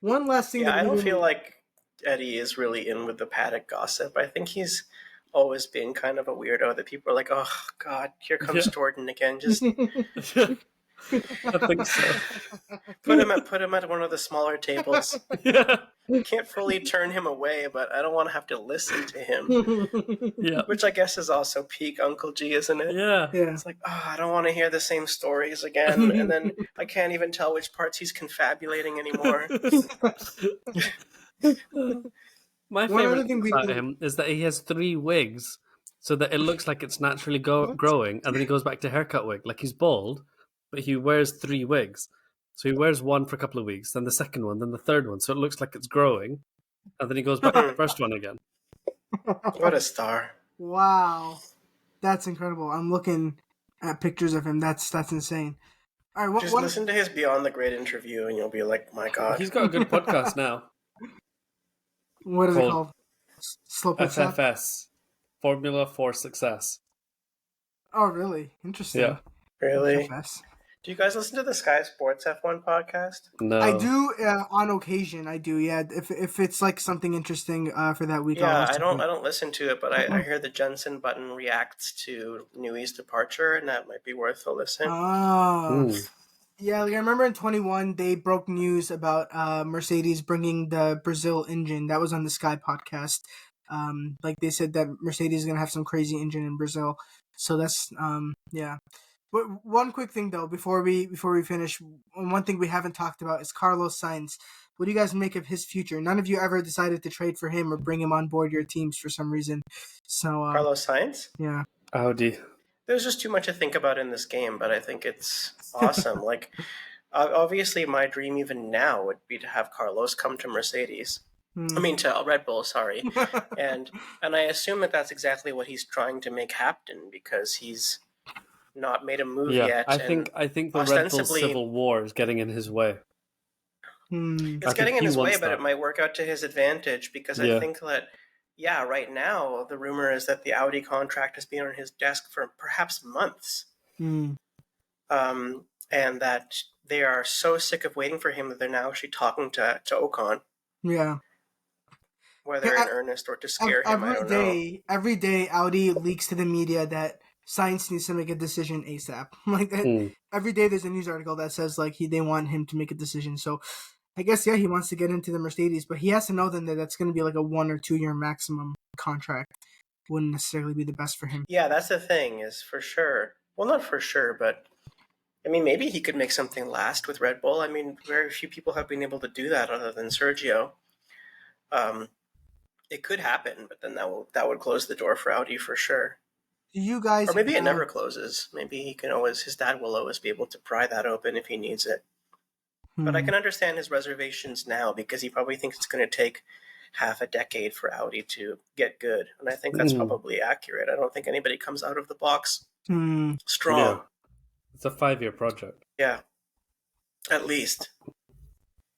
One last thing. Yeah, I don't feel like Eddie is really in with the paddock gossip. I think he's always been kind of a weirdo that people are like, oh, God, here comes Jordan again. Just I think so. Put him at one of the smaller tables. Yeah. Can't fully turn him away, but I don't want to have to listen to him. Yeah. Which I guess is also peak Uncle G, isn't it? Yeah. It's like, I don't want to hear the same stories again, and then I can't even tell which parts he's confabulating anymore. My favorite thing about him is that he has 3 wigs, so that it looks like it's naturally growing, and then he goes back to haircut wig. Like he's bald, but he wears 3 wigs. So he wears one for a couple of weeks, then the second one, then the third one. So it looks like it's growing, and then he goes back to the first one again. What a star! Wow, that's incredible. I'm looking at pictures of him. That's insane. All right, just listen to his Beyond the Grid interview, and you'll be like, "My God." He's got a good podcast now. What is it called? Slow FFS, Formula for Success. Oh, really? Interesting. Yeah. Really? FFS. Do you guys listen to the Sky Sports F1 podcast? No. I do on occasion. I do, yeah. If it's like something interesting for that week. Yeah, I don't listen to it, but I hear the Jensen Button reacts to Newey's departure, and that might be worth a listen. Oh. Yeah, like I remember in 21 they broke news about Mercedes bringing the Brazil engine. That was on the Sky podcast. Like they said that Mercedes is gonna have some crazy engine in Brazil. So that's yeah. But one quick thing though, before we finish, one thing we haven't talked about is Carlos Sainz. What do you guys make of his future? None of you ever decided to trade for him or bring him on board your teams for some reason. So Carlos Sainz? Yeah. Audi. There's just too much to think about in this game, but I think it's awesome. Like, obviously, my dream even now would be to have Carlos come to Mercedes. I mean, to Red Bull, sorry. and I assume that that's exactly what he's trying to make happen, because he's not made a move yet. I think the Red Bull civil war is getting in his way. It's getting in his way, but it might work out to his advantage, because I think that, right now, the rumor is that the Audi contract has been on his desk for perhaps months. And that they are so sick of waiting for him that they're now actually talking to Ocon. Yeah. Whether in earnest or to scare him, I don't know. Every day, Audi leaks to the media that Sainz needs to make a decision ASAP. Like that, every day there's a news article that says like they want him to make a decision. So I guess he wants to get into the Mercedes, but he has to know then that that's going to be like a 1 or 2 year maximum contract. Wouldn't necessarily be the best for him. Yeah, that's the thing, is for sure. Well, not for sure, but I mean, maybe he could make something last with Red Bull. I mean, very few people have been able to do that other than Sergio. It could happen, but then that would close the door for Audi for sure. Do you guys? Or maybe it never closes. Maybe his dad will always be able to pry that open if he needs it. But I can understand his reservations now, because he probably thinks it's going to take half a decade for Audi to get good, and I think that's probably accurate. I don't think anybody comes out of the box strong. Yeah. It's a 5-year project. Yeah, at least.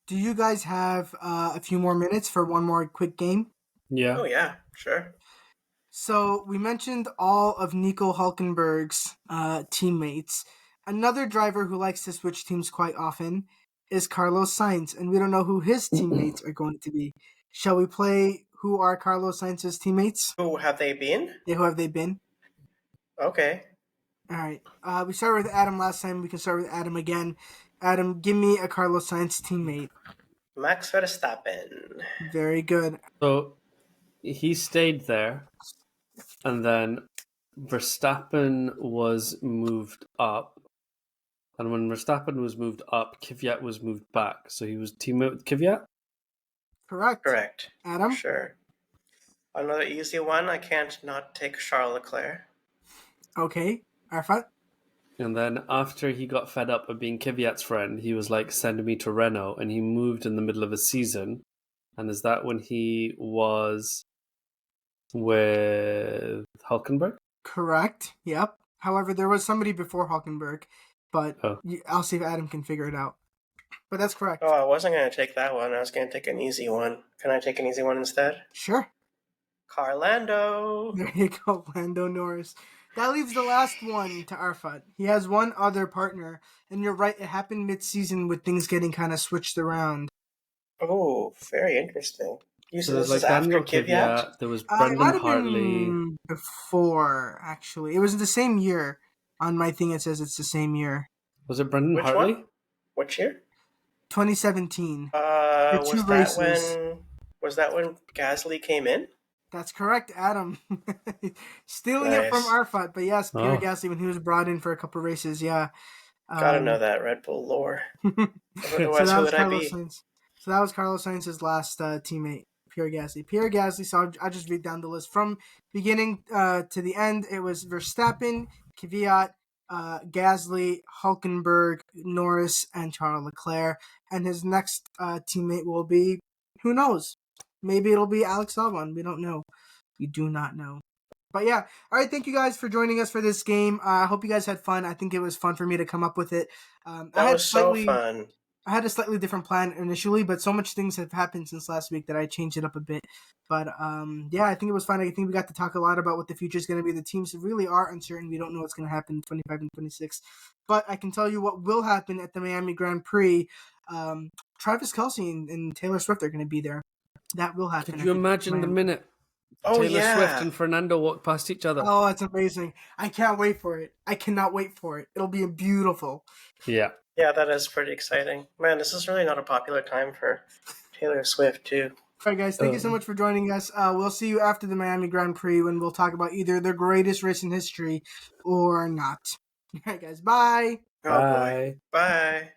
Do you guys have a few more minutes for one more quick game? Yeah. Oh yeah, sure. So we mentioned all of Nico Hulkenberg's teammates. Another driver who likes to switch teams quite often is Carlos Sainz, and we don't know who his teammates are going to be. Shall we play who are Carlos Sainz's teammates? Who have they been? Yeah, who have they been? Okay. All right. We started with Adam last time. We can start with Adam again. Adam, give me a Carlos Sainz teammate. Max Verstappen. Very good. So he stayed there, and then Verstappen was moved up. And when Verstappen was moved up, Kvyat was moved back. So he was teammate with Kvyat? Correct. Adam? Sure. Another easy one. I can't not take Charles Leclerc. Okay. Arafat? And then after he got fed up of being Kvyat's friend, he was like, send me to Renault. And he moved in the middle of a season. And is that when he was with Hulkenberg? Correct. Yep. However, there was somebody before Hulkenberg, but I'll see if Adam can figure it out. But that's correct. Oh, I wasn't going to take that one. I was going to take an easy one. Can I take an easy one instead? Sure. Carlando. There you go, Lando Norris. That leaves the last one to Arafat. He has one other partner, and you're right, it happened mid-season with things getting kind of switched around. Oh, very interesting. You So said there's this like is after Daniel Kvyat? Kvyat, there was It might Brendan have Hartley. been before, actually. It was the same year. On my thing, it says it's the same year. Was it Brendan Which Hartley? one? Which year? 2017. Was that when Gasly came in? That's correct, Adam. Stealing it from Arafat, but yes, Pierre Gasly when he was brought in for a couple of races, yeah. Gotta know that Red Bull lore. Otherwise, so who would I be? So that was Carlos Sainz's last teammate, Pierre Gasly. Pierre Gasly, so I'll just read down the list. From beginning to the end, it was Verstappen, Kvyat, Gasly, Hulkenberg, Norris, and Charles Leclerc. And his next teammate will be, who knows? Maybe it'll be Alex Albon. We don't know. We do not know. But yeah, all right, thank you guys for joining us for this game. I hope you guys had fun. I think it was fun for me to come up with it. That was so fun. I had a slightly different plan initially, but so much things have happened since last week that I changed it up a bit. But yeah, I think it was fun. I think we got to talk a lot about what the future is going to be. The teams really are uncertain. We don't know what's going to happen in 25 and 26. But I can tell you what will happen at the Miami Grand Prix. Travis Kelce and Taylor Swift are going to be there. That will happen. Could you imagine the minute Taylor Swift and Fernando walk past each other? Oh, that's amazing. I can't wait for it. I cannot wait for it. It'll be beautiful. Yeah. Yeah, that is pretty exciting. Man, this is really not a popular time for Taylor Swift, too. All right, guys, thank you so much for joining us. We'll see you after the Miami Grand Prix when we'll talk about either the greatest race in history or not. All right, guys, bye. Oh, boy. Bye.